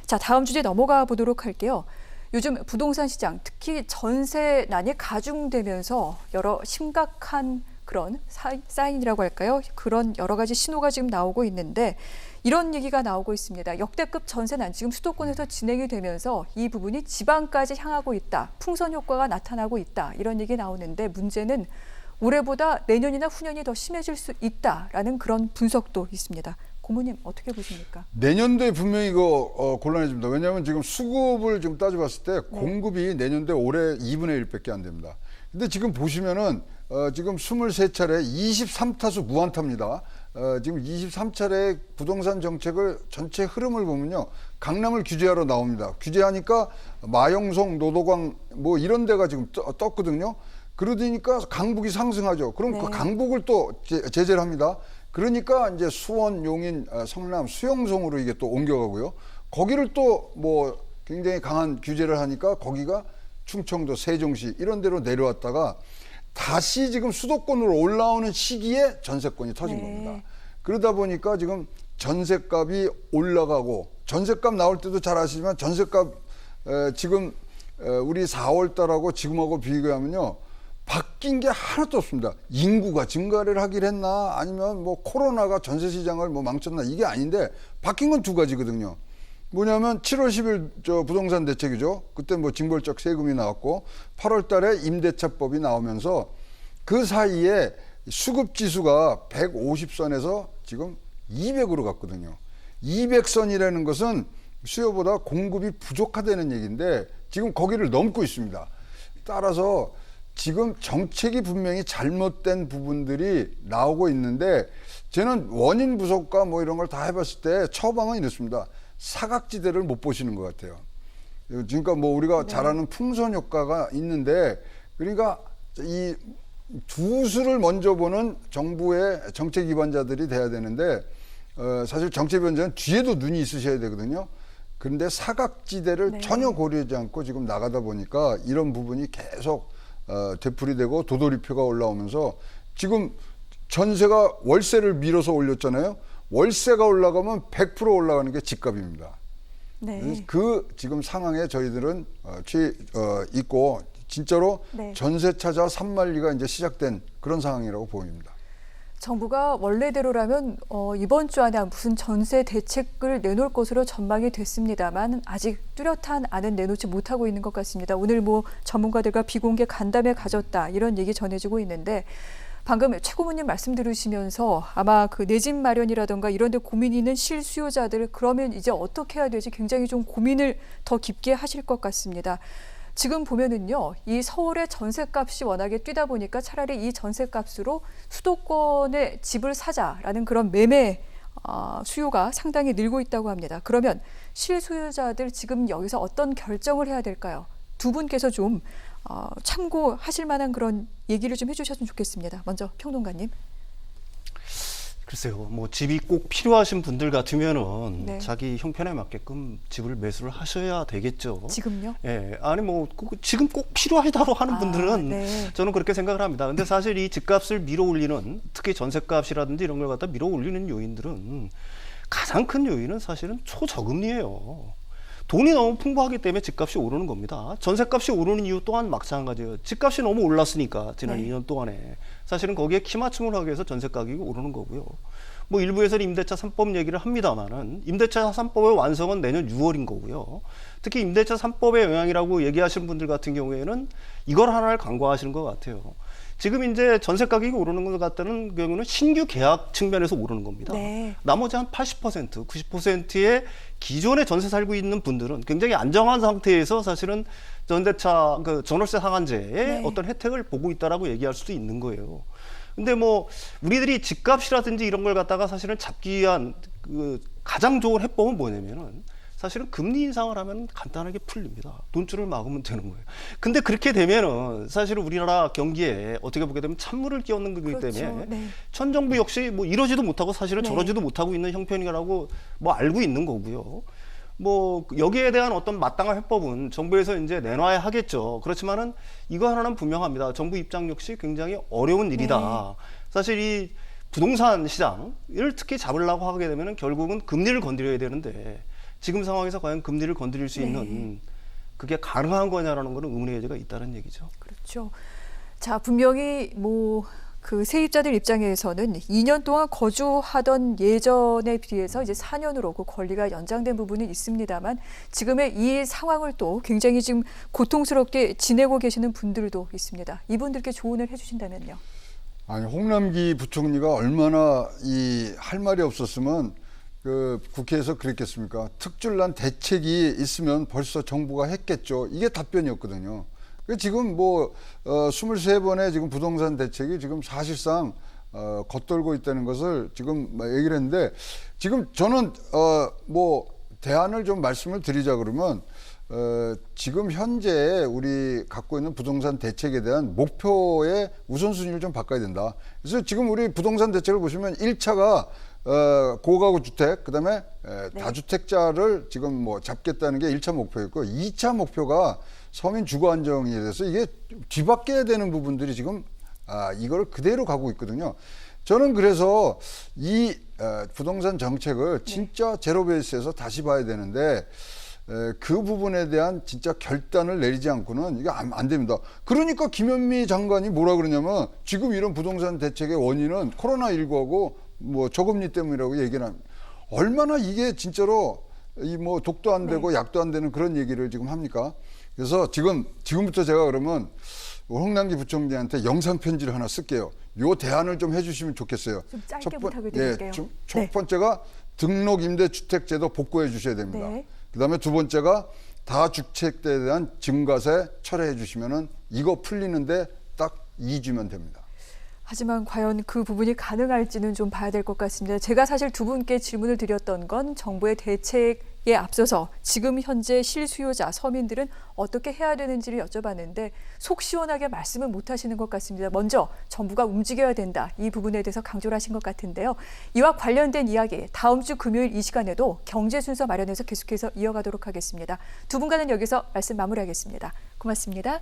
자, 다음 주제 넘어가 보도록 할게요. 요즘 부동산 시장, 특히 전세난이 가중되면서 여러 심각한 그런 사인이라고 할까요? 그런 여러 가지 신호가 지금 나오고 있는데 이런 얘기가 나오고 있습니다. 역대급 전세난 지금 수도권에서 진행이 되면서 이 부분이 지방까지 향하고 있다. 풍선 효과가 나타나고 있다. 이런 얘기 나오는데 문제는 올해보다 내년이나 후년이 더 심해질 수 있다라는 그런 분석도 있습니다. 고모님 어떻게 보십니까? 내년도에 분명히 이거 곤란해집니다. 왜냐하면 지금 수급을 지금 따져봤을 때 공급이 내년도에 올해 2분의 1밖에 안 됩니다. 근데 지금 보시면은 지금 23차례 23타수 무안타입니다. 지금 23차례 부동산 정책을 전체 흐름을 보면요. 강남을 규제하러 나옵니다. 규제하니까 마영송, 노도광 뭐 이런 데가 지금 떴거든요. 그러니까 강북이 상승하죠. 그럼 그 강북을 또 제재를 합니다. 그러니까 이제 수원, 용인, 성남, 수용성으로 이게 또 옮겨가고요. 거기를 또 뭐 굉장히 강한 규제를 하니까 거기가 충청도, 세종시 이런 데로 내려왔다가 다시 지금 수도권으로 올라오는 시기에 전세권이 터진 겁니다. 그러다 보니까 지금 전세값이 올라가고 전세값 나올 때도 잘 아시지만 전세값 지금 우리 4월 달하고 지금하고 비교하면요. 바뀐 게 하나도 없습니다. 인구가 증가를 하긴 했나 아니면 뭐 코로나가 전세 시장을 뭐 망쳤나 이게 아닌데 바뀐 건 두 가지거든요. 뭐냐면 7월 10일 저 부동산 대책이죠. 그때 뭐 징벌적 세금이 나왔고 8월 달에 임대차법이 나오면서 그 사이에 수급 지수가 150선에서 지금 200으로 갔거든요. 200선이라는 것은 수요보다 공급이 부족하다는 얘기인데 지금 거기를 넘고 있습니다. 따라서 지금 정책이 분명히 잘못된 부분들이 나오고 있는데 저는 원인 분석과 뭐 이런 걸 다 해봤을 때 처방은 이렇습니다. 사각지대를 못 보시는 것 같아요. 그러니까 뭐 우리가 잘 아는 풍선 효과가 있는데 그러니까 이 두 수를 먼저 보는 정부의 정책 기반자들이 돼야 되는데 사실 정책 기반자는 뒤에도 눈이 있으셔야 되거든요. 그런데 사각지대를 전혀 고려하지 않고 지금 나가다 보니까 이런 부분이 계속 되풀이되고 도돌이표가 올라오면서 지금 전세가 월세를 밀어서 올렸잖아요. 월세가 올라가면 100% 올라가는 게 집값입니다. 그 지금 상황에 저희들은 있고 진짜로 전세 찾아 산만리가 이제 시작된 그런 상황이라고 보입니다. 정부가 원래대로라면 이번 주 안에 무슨 전세 대책을 내놓을 것으로 전망이 됐습니다만 아직 뚜렷한 안은 내놓지 못하고 있는 것 같습니다. 오늘 뭐 전문가들과 비공개 간담회 가졌다 이런 얘기 전해지고 있는데 방금 최 고모님 말씀 들으시면서 아마 그 내 집 마련이라든가 이런 데 고민이 있는 실수요자들 그러면 이제 어떻게 해야 되지 굉장히 좀 고민을 더 깊게 하실 것 같습니다. 지금 보면은요, 이 서울의 전세값이 워낙에 뛰다 보니까 차라리 이 전세값으로 수도권에 집을 사자라는 그런 매매 수요가 상당히 늘고 있다고 합니다. 그러면 실수요자들 지금 여기서 어떤 결정을 해야 될까요? 두 분께서 좀 참고하실 만한 그런 얘기를 좀 해주셨으면 좋겠습니다. 먼저 평론가님. 글쎄요, 뭐 집이 꼭 필요하신 분들 같으면은 자기 형편에 맞게끔 집을 매수를 하셔야 되겠죠. 지금요? 예, 아니 뭐 지금 꼭 필요하다고 하는 분들은 저는 그렇게 생각을 합니다. 근데 사실 이 집값을 밀어올리는 특히 전세값이라든지 이런 걸 갖다 밀어올리는 요인들은 가장 큰 요인은 사실은 초저금리예요. 돈이 너무 풍부하기 때문에 집값이 오르는 겁니다. 전세값이 오르는 이유 또한 마찬가지예요. 집값이 너무 올랐으니까 지난 2년 동안에 사실은 거기에 키 맞춤을 하기 위해서 전세 가격이 오르는 거고요. 뭐 일부에서는 임대차 3법 얘기를 합니다만은 임대차 3법의 완성은 내년 6월인 거고요. 특히 임대차 3법의 영향이라고 얘기하시는 분들 같은 경우에는 이걸 하나를 간과하시는 것 같아요. 지금 이제 전세 가격이 오르는 것 같다는 경우는 신규 계약 측면에서 오르는 겁니다. 나머지 한 80%, 90%의 기존에 전세 살고 있는 분들은 굉장히 안정한 상태에서 사실은 전세차, 그 전월세 상한제의 어떤 혜택을 보고 있다라고 얘기할 수도 있는 거예요. 근데 뭐 우리들이 집값이라든지 이런 걸 갖다가 사실은 잡기 위한 그 가장 좋은 해법은 뭐냐면은 사실은 금리 인상을 하면 간단하게 풀립니다. 돈줄을 막으면 되는 거예요. 근데 그렇게 되면은 사실은 우리나라 경기에 어떻게 보게 되면 찬물을 끼얹는 거기 때문에 현 정부 역시 뭐 이러지도 못하고 사실은 저러지도 못하고 있는 형편이라고 뭐 알고 있는 거고요. 뭐 여기에 대한 어떤 마땅한 해법은 정부에서 이제 내놔야 하겠죠. 그렇지만은 이거 하나는 분명합니다. 정부 입장 역시 굉장히 어려운 일이다. 사실 이 부동산 시장을 특히 잡으려고 하게 되면은 결국은 금리를 건드려야 되는데 지금 상황에서 과연 금리를 건드릴 수 있는 그게 가능한 거냐라는 거는 의문의 여지가 있다는 얘기죠. 그렇죠. 자, 분명히 그 세입자들 입장에서는 2년 동안 거주하던 예전에 비해서 이제 4년으로 그 권리가 연장된 부분은 있습니다만 지금의 이 상황을 또 굉장히 지금 고통스럽게 지내고 계시는 분들도 있습니다. 이분들께 조언을 해주신다면요. 아니, 홍남기 부총리가 얼마나 할 말이 없었으면 그 국회에서 그랬겠습니까? 특출난 대책이 있으면 벌써 정부가 했겠죠. 이게 답변이었거든요. 지금 23번의 지금 부동산 대책이 지금 사실상 겉돌고 있다는 것을 지금 얘기를 했는데, 지금 저는 대안을 좀 말씀을 드리자 그러면 지금 현재 우리 갖고 있는 부동산 대책에 대한 목표의 우선순위를 좀 바꿔야 된다. 그래서 지금 우리 부동산 대책을 보시면 1차가 고가구 주택, 그다음에 다주택자를 지금 잡겠다는 게 1차 목표였고, 2차 목표가 서민 주거 안정에 대해서 이게 뒤바뀌어야 되는 부분들이 지금 이걸 그대로 가고 있거든요. 저는 그래서 이 부동산 정책을 진짜 제로 베이스에서 다시 봐야 되는데, 그 부분에 대한 진짜 결단을 내리지 않고는 이게 안 됩니다. 그러니까 김현미 장관이 뭐라 그러냐면, 지금 이런 부동산 대책의 원인은 코로나19하고 저금리 때문이라고 얘기를 합니다. 얼마나 이게 진짜로 독도 안 되고 약도 안 되는 그런 얘기를 지금 합니까? 그래서 지금부터 제가 그러면 홍남기 부총리한테 영상 편지를 하나 쓸게요. 요 대안을 좀 해주시면 좋겠어요. 좀 짧게 부탁을 드릴게요. 첫 번째가 등록 임대주택제도 복구해 주셔야 됩니다. 그다음에 두 번째가 다주택자에 대한 증가세 철회해 주시면은 이거 풀리는데 딱 2주면 됩니다. 하지만 과연 그 부분이 가능할지는 좀 봐야 될 것 같습니다. 제가 사실 두 분께 질문을 드렸던 건 정부의 대책에 앞서서 지금 현재 실수요자 서민들은 어떻게 해야 되는지를 여쭤봤는데 속 시원하게 말씀은 못 하시는 것 같습니다. 먼저 정부가 움직여야 된다. 이 부분에 대해서 강조를 하신 것 같은데요. 이와 관련된 이야기 다음 주 금요일 이 시간에도 경제 순서 마련해서 계속해서 이어가도록 하겠습니다. 두 분과는 여기서 말씀 마무리하겠습니다. 고맙습니다.